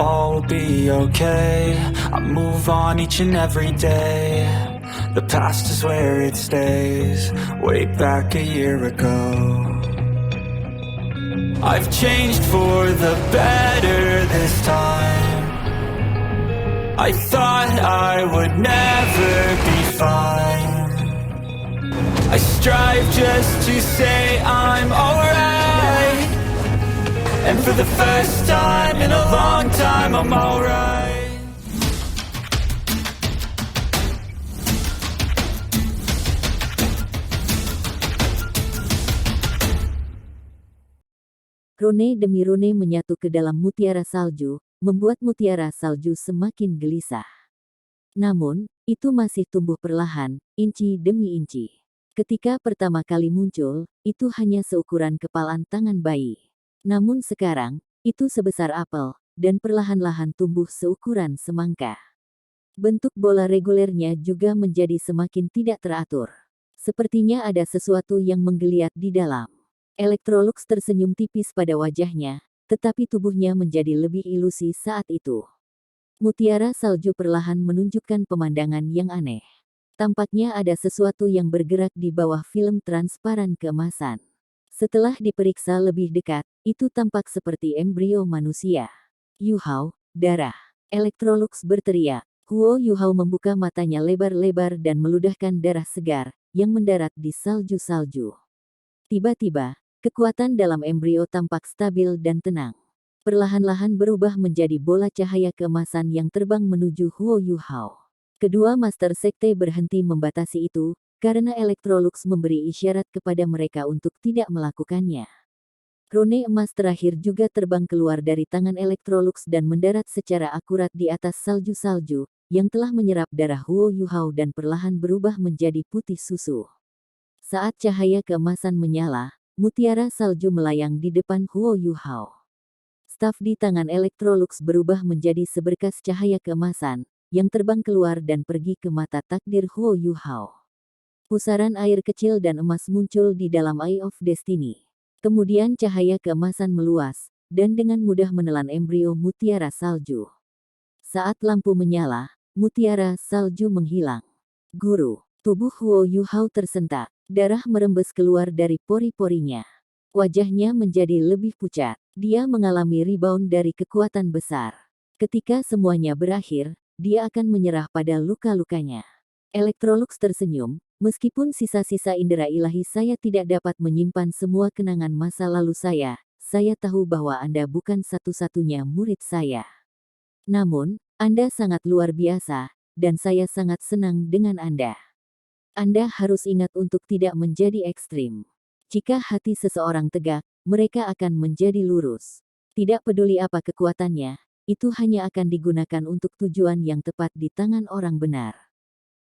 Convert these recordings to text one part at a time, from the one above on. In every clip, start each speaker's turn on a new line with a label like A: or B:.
A: all will be okay. I move on each and every day. The past is where it stays. Way back a year ago, I've changed for the better this time. I thought I would never be fine. I strive just to say I'm alright. And for the first time in a long time, I'm alright.
B: Rune demi rune menyatu ke dalam mutiara salju, membuat mutiara salju semakin gelisah. Namun, itu masih tumbuh perlahan, inci demi inci. Ketika pertama kali muncul, itu hanya seukuran kepalan tangan bayi. Namun sekarang, itu sebesar apel, dan perlahan-lahan tumbuh seukuran semangka. Bentuk bola regulernya juga menjadi semakin tidak teratur. Sepertinya ada sesuatu yang menggeliat di dalam. Electrolux tersenyum tipis pada wajahnya, tetapi tubuhnya menjadi lebih ilusi saat itu. Mutiara salju perlahan menunjukkan pemandangan yang aneh. Tampaknya ada sesuatu yang bergerak di bawah film transparan keemasan. Setelah diperiksa lebih dekat, itu tampak seperti embrio manusia. Yuhao, darah. Electrolux berteriak. Huo Yuhao membuka matanya lebar-lebar dan meludahkan darah segar, yang mendarat di salju-salju. Tiba-tiba, kekuatan dalam embrio tampak stabil dan tenang. Perlahan-lahan berubah menjadi bola cahaya keemasan yang terbang menuju Huo Yuhao. Kedua Master Sekte berhenti membatasi itu, karena Electrolux memberi isyarat kepada mereka untuk tidak melakukannya. Rune emas terakhir juga terbang keluar dari tangan Electrolux dan mendarat secara akurat di atas salju-salju, yang telah menyerap darah Huo Yuhao dan perlahan berubah menjadi putih susu. Saat cahaya keemasan menyala, mutiara salju melayang di depan Huo Yuhao. Staf di tangan Electrolux berubah menjadi seberkas cahaya keemasan, yang terbang keluar dan pergi ke mata takdir Huo Yuhao. Pusaran air kecil dan emas muncul di dalam Eye of Destiny. Kemudian cahaya keemasan meluas, dan dengan mudah menelan embrio mutiara salju. Saat lampu menyala, mutiara salju menghilang. Guru, tubuh Huo Yuhao tersentak, darah merembes keluar dari pori-porinya. Wajahnya menjadi lebih pucat, dia mengalami rebound dari kekuatan besar. Ketika semuanya berakhir, dia akan menyerah pada luka-lukanya. Electrolux tersenyum, meskipun sisa-sisa indera ilahi saya tidak dapat menyimpan semua kenangan masa lalu saya tahu bahwa Anda bukan satu-satunya murid saya. Namun, Anda sangat luar biasa, dan saya sangat senang dengan Anda. Anda harus ingat untuk tidak menjadi ekstrim. Jika hati seseorang tegak, mereka akan menjadi lurus. Tidak peduli apa kekuatannya, itu hanya akan digunakan untuk tujuan yang tepat di tangan orang benar.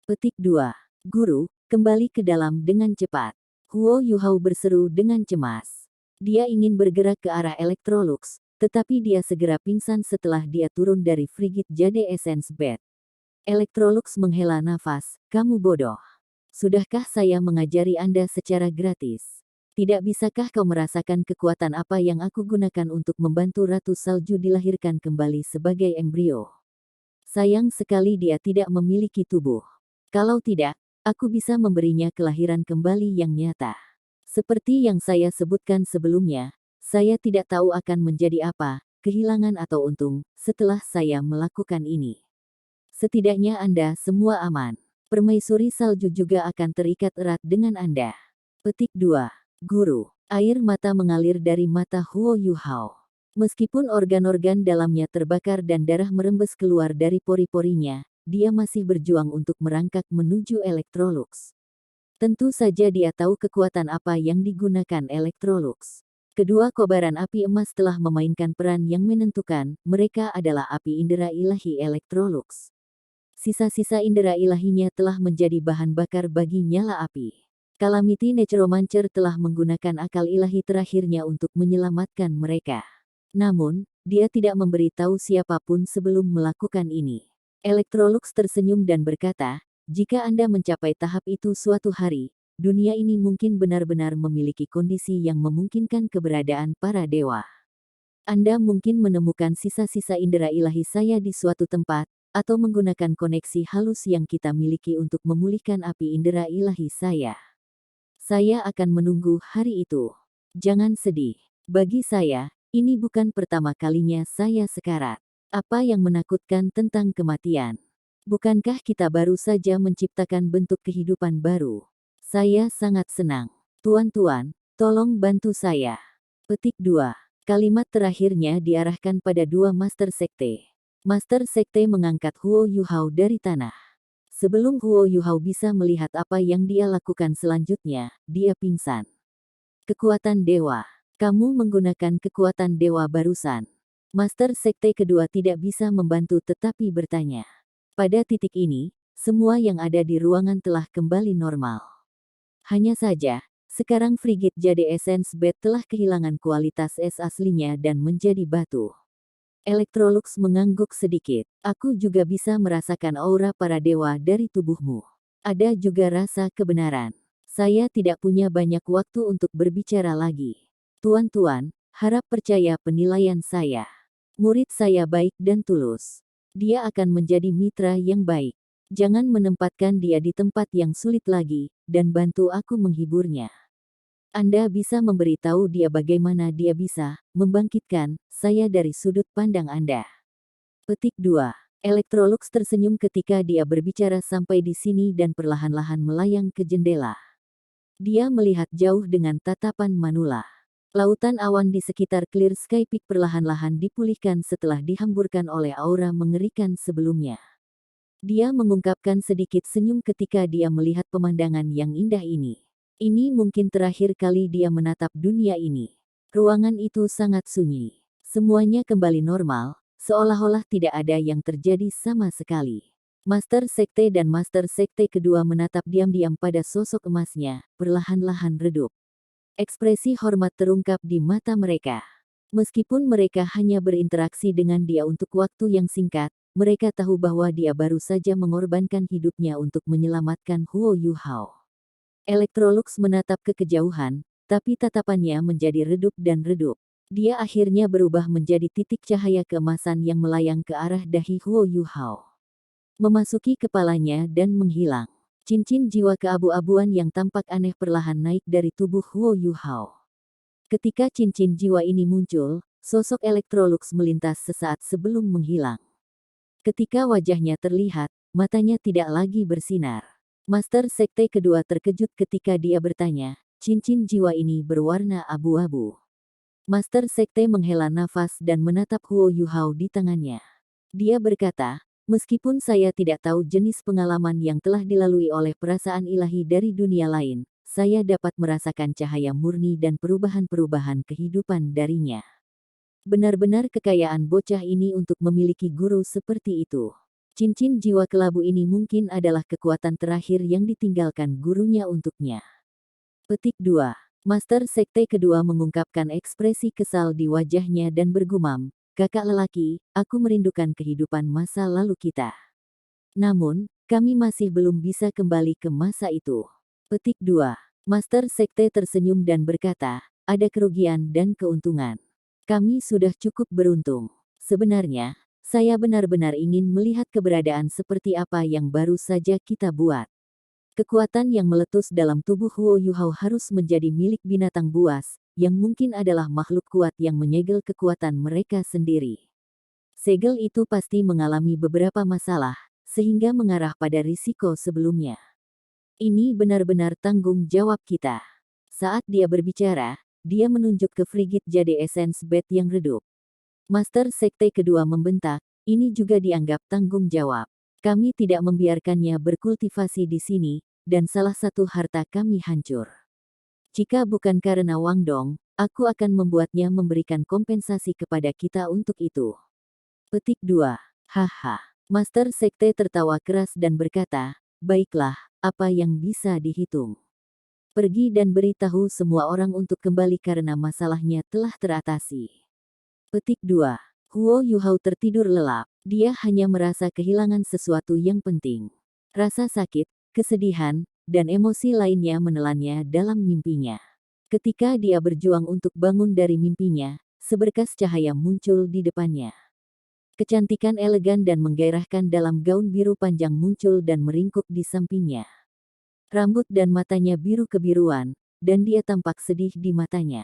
B: Petik 2. Guru, kembali ke dalam dengan cepat. Huo Yuhao berseru dengan cemas. Dia ingin bergerak ke arah Electrolux, tetapi dia segera pingsan setelah dia turun dari Frigid Jade Essence Bed. Electrolux menghela nafas, kamu bodoh. Sudahkah saya mengajari Anda secara gratis? Tidak bisakah kau merasakan kekuatan apa yang aku gunakan untuk membantu Ratu Salju dilahirkan kembali sebagai embrio? Sayang sekali dia tidak memiliki tubuh. Kalau tidak, aku bisa memberinya kelahiran kembali yang nyata. Seperti yang saya sebutkan sebelumnya, saya tidak tahu akan menjadi apa, kehilangan atau untung, setelah saya melakukan ini. Setidaknya Anda semua aman. Permaisuri salju juga akan terikat erat dengan Anda. Petik 2. Guru, air mata mengalir dari mata Huo Yuhao. Meskipun organ-organ dalamnya terbakar dan darah merembes keluar dari pori-porinya, dia masih berjuang untuk merangkak menuju Electrolux. Tentu saja dia tahu kekuatan apa yang digunakan Electrolux. Kedua kobaran api emas telah memainkan peran yang menentukan, mereka adalah api indera ilahi Electrolux. Sisa-sisa indera ilahinya telah menjadi bahan bakar bagi nyala api. Calamity Necromancer telah menggunakan akal ilahi terakhirnya untuk menyelamatkan mereka. Namun, dia tidak memberi tahu siapapun sebelum melakukan ini. Electrolux tersenyum dan berkata, jika Anda mencapai tahap itu suatu hari, dunia ini mungkin benar-benar memiliki kondisi yang memungkinkan keberadaan para dewa. Anda mungkin menemukan sisa-sisa indera ilahi saya di suatu tempat, atau menggunakan koneksi halus yang kita miliki untuk memulihkan api indera ilahi saya. Saya akan menunggu hari itu. Jangan sedih. Bagi saya, ini bukan pertama kalinya saya sekarat. Apa yang menakutkan tentang kematian? Bukankah kita baru saja menciptakan bentuk kehidupan baru? Saya sangat senang. Tuan-tuan, tolong bantu saya. Petik 2. Kalimat terakhirnya diarahkan pada dua master sekte. Master sekte mengangkat Huo Yuhao dari tanah. Sebelum Huo Yuhao bisa melihat apa yang dia lakukan selanjutnya, dia pingsan. Kekuatan dewa. Kamu menggunakan kekuatan dewa barusan. Master sekte kedua tidak bisa membantu tetapi bertanya. Pada titik ini, semua yang ada di ruangan telah kembali normal. Hanya saja, sekarang Frigid Jade Essence Bed telah kehilangan kualitas es aslinya dan menjadi batu. Electrolux mengangguk sedikit. Aku juga bisa merasakan aura para dewa dari tubuhmu. Ada juga rasa kebenaran. Saya tidak punya banyak waktu untuk berbicara lagi. Tuan-tuan, harap percaya penilaian saya. Murid saya baik dan tulus. Dia akan menjadi mitra yang baik. Jangan menempatkan dia di tempat yang sulit lagi, dan bantu aku menghiburnya. Anda bisa memberitahu dia bagaimana dia bisa membangkitkan saya dari sudut pandang Anda. Petik 2. Electrolux tersenyum ketika dia berbicara sampai di sini dan perlahan-lahan melayang ke jendela. Dia melihat jauh dengan tatapan manula. Lautan awan di sekitar Clear Sky Peak perlahan-lahan dipulihkan setelah dihamburkan oleh aura mengerikan sebelumnya. Dia mengungkapkan sedikit senyum ketika dia melihat pemandangan yang indah ini. Ini mungkin terakhir kali dia menatap dunia ini. Ruangan itu sangat sunyi. Semuanya kembali normal, seolah-olah tidak ada yang terjadi sama sekali. Master Sekte dan Master Sekte kedua menatap diam-diam pada sosok emasnya, perlahan-lahan redup. Ekspresi hormat terungkap di mata mereka. Meskipun mereka hanya berinteraksi dengan dia untuk waktu yang singkat, mereka tahu bahwa dia baru saja mengorbankan hidupnya untuk menyelamatkan Huo Yuhao. Electrolux menatap ke kejauhan, tapi tatapannya menjadi redup dan redup. Dia akhirnya berubah menjadi titik cahaya keemasan yang melayang ke arah dahi Huo Yuhao. Memasuki kepalanya dan menghilang. Cincin jiwa keabu-abuan yang tampak aneh perlahan naik dari tubuh Huo Yuhao. Ketika cincin jiwa ini muncul, sosok Electrolux melintas sesaat sebelum menghilang. Ketika wajahnya terlihat, matanya tidak lagi bersinar. Master Sekte kedua terkejut ketika dia bertanya, cincin jiwa ini berwarna abu-abu. Master Sekte menghela nafas dan menatap Huo Yuhao di tangannya. Dia berkata, meskipun saya tidak tahu jenis pengalaman yang telah dilalui oleh perasaan ilahi dari dunia lain, saya dapat merasakan cahaya murni dan perubahan-perubahan kehidupan darinya. Benar-benar kekayaan bocah ini untuk memiliki guru seperti itu. Cincin jiwa kelabu ini mungkin adalah kekuatan terakhir yang ditinggalkan gurunya untuknya. Petik 2. Master Sekte kedua mengungkapkan ekspresi kesal di wajahnya dan bergumam, kakak lelaki, aku merindukan kehidupan masa lalu kita. Namun, kami masih belum bisa kembali ke masa itu. Petik 2. Master Sekte tersenyum dan berkata, ada kerugian dan keuntungan. Kami sudah cukup beruntung. Sebenarnya, saya benar-benar ingin melihat keberadaan seperti apa yang baru saja kita buat. Kekuatan yang meletus dalam tubuh Huo Yuhao harus menjadi milik binatang buas, yang mungkin adalah makhluk kuat yang menyegel kekuatan mereka sendiri. Segel itu pasti mengalami beberapa masalah, sehingga mengarah pada risiko sebelumnya. Ini benar-benar tanggung jawab kita. Saat dia berbicara, dia menunjuk ke Frigid Jade Essence Bed yang redup. Master Sekte kedua membentak, ini juga dianggap tanggung jawab. Kami tidak membiarkannya berkultivasi di sini, dan salah satu harta kami hancur. Jika bukan karena Wang Dong, aku akan membuatnya memberikan kompensasi kepada kita untuk itu. Petik 2. Haha. Master Sekte tertawa keras dan berkata, baiklah, apa yang bisa dihitung. Pergi dan beritahu semua orang untuk kembali karena masalahnya telah teratasi. Petik 2. Huo Yuhao tertidur lelap. Dia hanya merasa kehilangan sesuatu yang penting. Rasa sakit, kesedihan, dan emosi lainnya menelannya dalam mimpinya. Ketika dia berjuang untuk bangun dari mimpinya, seberkas cahaya muncul di depannya. Kecantikan elegan dan menggairahkan dalam gaun biru panjang muncul dan meringkuk di sampingnya. Rambut dan matanya biru kebiruan, dan dia tampak sedih di matanya.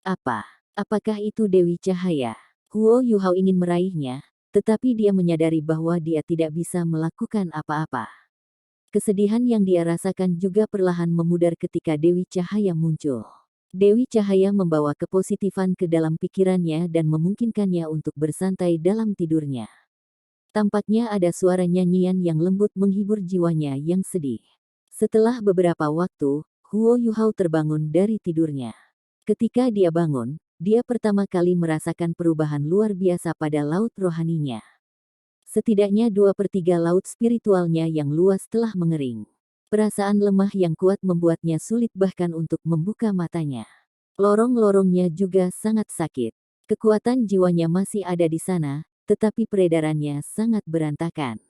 B: Apakah itu Dewi Cahaya? Huo Yuhao ingin meraihnya, tetapi dia menyadari bahwa dia tidak bisa melakukan apa-apa. Kesedihan yang dia rasakan juga perlahan memudar ketika Dewi Cahaya muncul. Dewi Cahaya membawa kepositifan ke dalam pikirannya dan memungkinkannya untuk bersantai dalam tidurnya. Tampaknya ada suara nyanyian yang lembut menghibur jiwanya yang sedih. Setelah beberapa waktu, Huo Yuhao terbangun dari tidurnya. Ketika dia bangun, dia pertama kali merasakan perubahan luar biasa pada laut rohaninya. Setidaknya 2/3 laut spiritualnya yang luas telah mengering. Perasaan lemah yang kuat membuatnya sulit bahkan untuk membuka matanya. Lorong-lorongnya juga sangat sakit. Kekuatan jiwanya masih ada di sana, tetapi peredarannya sangat berantakan.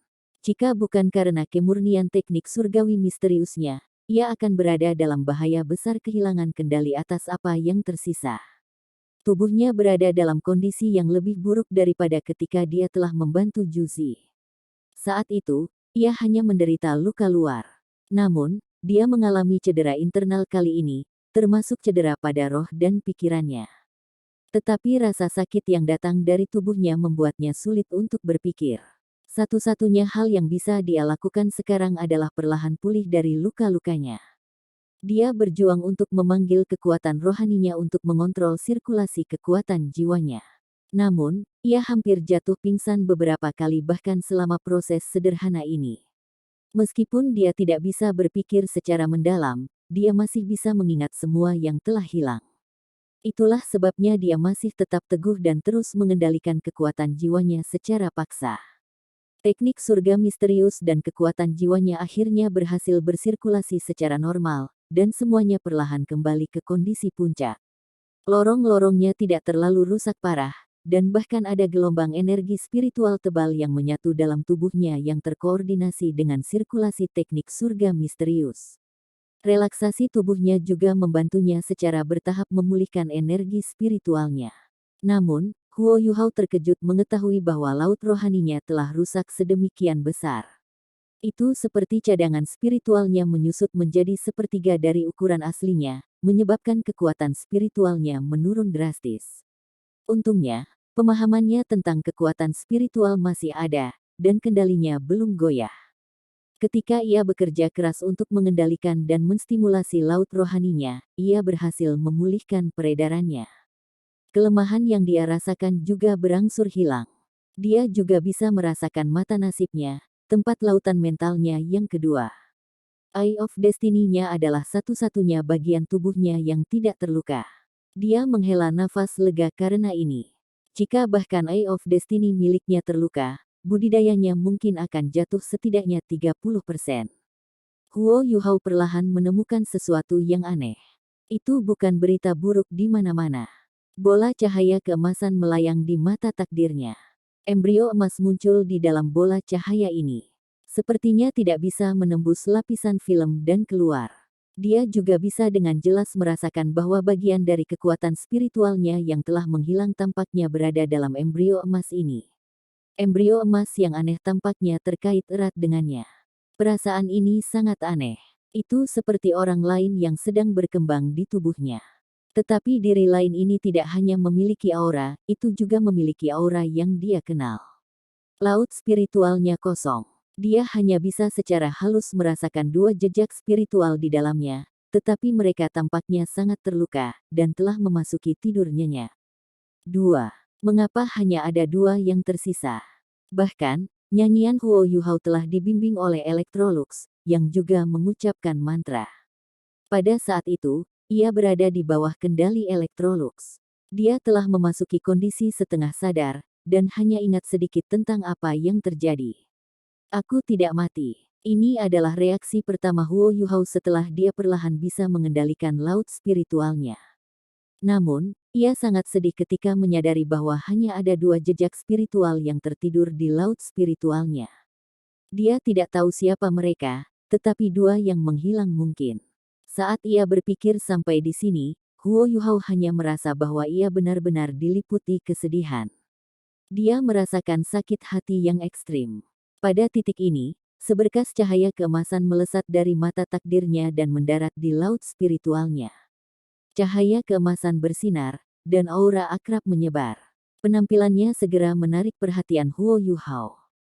B: Jika bukan karena kemurnian teknik surgawi misteriusnya, ia akan berada dalam bahaya besar kehilangan kendali atas apa yang tersisa. Tubuhnya berada dalam kondisi yang lebih buruk daripada ketika dia telah membantu Juzi. Saat itu, ia hanya menderita luka luar. Namun, dia mengalami cedera internal kali ini, termasuk cedera pada roh dan pikirannya. Tetapi rasa sakit yang datang dari tubuhnya membuatnya sulit untuk berpikir. Satu-satunya hal yang bisa dia lakukan sekarang adalah perlahan pulih dari luka-lukanya. Dia berjuang untuk memanggil kekuatan rohaninya untuk mengontrol sirkulasi kekuatan jiwanya. Namun, ia hampir jatuh pingsan beberapa kali bahkan selama proses sederhana ini. Meskipun dia tidak bisa berpikir secara mendalam, dia masih bisa mengingat semua yang telah hilang. Itulah sebabnya dia masih tetap teguh dan terus mengendalikan kekuatan jiwanya secara paksa. Teknik surga misterius dan kekuatan jiwanya akhirnya berhasil bersirkulasi secara normal, dan semuanya perlahan kembali ke kondisi puncak. Lorong-lorongnya tidak terlalu rusak parah, dan bahkan ada gelombang energi spiritual tebal yang menyatu dalam tubuhnya yang terkoordinasi dengan sirkulasi teknik surga misterius. Relaksasi tubuhnya juga membantunya secara bertahap memulihkan energi spiritualnya. Namun, Huo Yuhao terkejut mengetahui bahwa laut rohaninya telah rusak sedemikian besar. Itu seperti cadangan spiritualnya menyusut menjadi sepertiga dari ukuran aslinya, menyebabkan kekuatan spiritualnya menurun drastis. Untungnya, pemahamannya tentang kekuatan spiritual masih ada, dan kendalinya belum goyah. Ketika ia bekerja keras untuk mengendalikan dan menstimulasi laut rohaninya, ia berhasil memulihkan peredarannya. Kelemahan yang dia rasakan juga berangsur hilang. Dia juga bisa merasakan mata nasibnya, tempat lautan mentalnya yang kedua. Eye of Destiny-nya adalah satu-satunya bagian tubuhnya yang tidak terluka. Dia menghela nafas lega karena ini. Jika bahkan Eye of Destiny miliknya terluka, budidayanya mungkin akan jatuh setidaknya 30%. Huo Yuhao perlahan menemukan sesuatu yang aneh. Itu bukan berita buruk di mana-mana. Bola cahaya keemasan melayang di mata takdirnya. Embrio emas muncul di dalam bola cahaya ini. Sepertinya tidak bisa menembus lapisan film dan keluar. Dia juga bisa dengan jelas merasakan bahwa bagian dari kekuatan spiritualnya yang telah menghilang tampaknya berada dalam embrio emas ini. Embrio emas yang aneh tampaknya terkait erat dengannya. Perasaan ini sangat aneh. Itu seperti orang lain yang sedang berkembang di tubuhnya. Tetapi diri lain ini tidak hanya memiliki aura, itu juga memiliki aura yang dia kenal. Laut spiritualnya kosong. Dia hanya bisa secara halus merasakan dua jejak spiritual di dalamnya, tetapi mereka tampaknya sangat terluka, dan telah memasuki tidur nyenyak. 2. Mengapa hanya ada 2 yang tersisa? Bahkan, nyanyian Huo Yuhao telah dibimbing oleh Electrolux, yang juga mengucapkan mantra. Pada saat itu, ia berada di bawah kendali Electrolux. Dia telah memasuki kondisi setengah sadar, dan hanya ingat sedikit tentang apa yang terjadi. Aku tidak mati. Ini adalah reaksi pertama Huo Yuhao setelah dia perlahan bisa mengendalikan laut spiritualnya. Namun, ia sangat sedih ketika menyadari bahwa hanya ada 2 jejak spiritual yang tertidur di laut spiritualnya. Dia tidak tahu siapa mereka, tetapi 2 yang menghilang mungkin. Saat ia berpikir sampai di sini, Huo Yuhao hanya merasa bahwa ia benar-benar diliputi kesedihan. Dia merasakan sakit hati yang ekstrim. Pada titik ini, seberkas cahaya keemasan melesat dari mata takdirnya dan mendarat di laut spiritualnya. Cahaya keemasan bersinar, dan aura akrab menyebar. Penampilannya segera menarik perhatian Huo Yuhao.